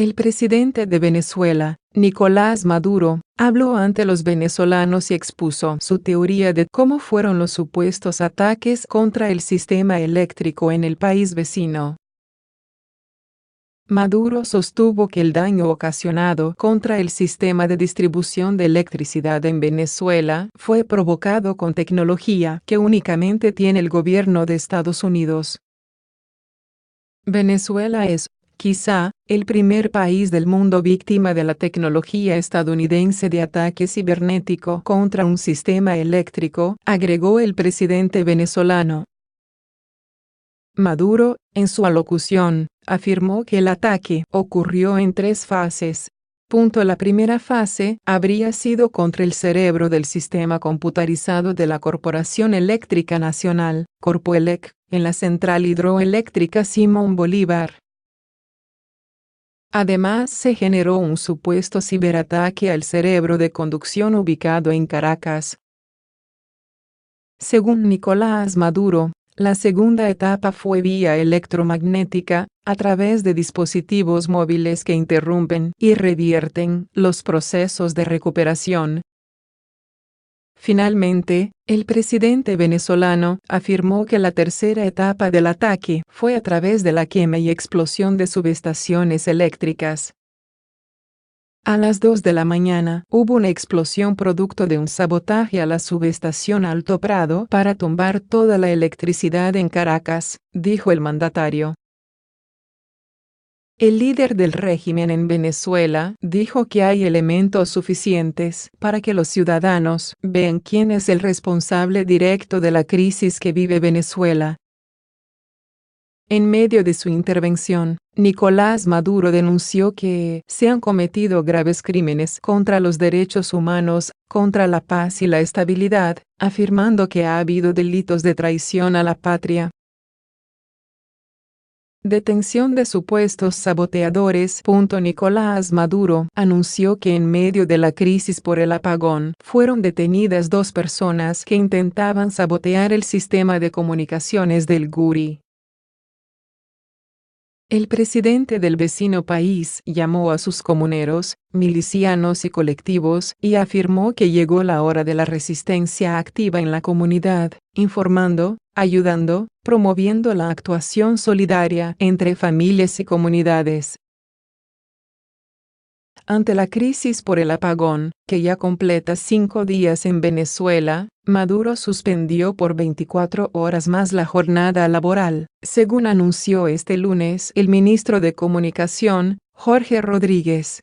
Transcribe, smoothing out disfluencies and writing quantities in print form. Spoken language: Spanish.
El presidente de Venezuela, Nicolás Maduro, habló ante los venezolanos y expuso su teoría de cómo fueron los supuestos ataques contra el sistema eléctrico en el país vecino. Maduro sostuvo que el daño ocasionado contra el sistema de distribución de electricidad en Venezuela fue provocado con tecnología que únicamente tiene el gobierno de Estados Unidos. Venezuela es, quizá, el primer país del mundo víctima de la tecnología estadounidense de ataque cibernético contra un sistema eléctrico, agregó el presidente venezolano. Maduro, en su alocución, afirmó que el ataque ocurrió en 3 fases. La primera fase habría sido contra el cerebro del sistema computarizado de la Corporación Eléctrica Nacional, Corpoelec, en la central hidroeléctrica Simón Bolívar. Además, se generó un supuesto ciberataque al cerebro de conducción ubicado en Caracas. Según Nicolás Maduro, la segunda etapa fue vía electromagnética, a través de dispositivos móviles que interrumpen y revierten los procesos de recuperación. Finalmente, el presidente venezolano afirmó que la tercera etapa del ataque fue a través de la quema y explosión de subestaciones eléctricas. A las 2 de la mañana, hubo una explosión producto de un sabotaje a la subestación Alto Prado para tumbar toda la electricidad en Caracas, dijo el mandatario. El líder del régimen en Venezuela dijo que hay elementos suficientes para que los ciudadanos vean quién es el responsable directo de la crisis que vive Venezuela. En medio de su intervención, Nicolás Maduro denunció que se han cometido graves crímenes contra los derechos humanos, contra la paz y la estabilidad, afirmando que ha habido delitos de traición a la patria. Detención de supuestos saboteadores. Nicolás Maduro anunció que en medio de la crisis por el apagón, fueron detenidas 2 personas que intentaban sabotear el sistema de comunicaciones del Guri. El presidente del vecino país llamó a sus comuneros, milicianos y colectivos y afirmó que llegó la hora de la resistencia activa en la comunidad, informando, ayudando, promoviendo la actuación solidaria entre familias y comunidades. Ante la crisis por el apagón, que ya completa 5 días en Venezuela, Maduro suspendió por 24 horas más la jornada laboral, según anunció este lunes el ministro de Comunicación, Jorge Rodríguez.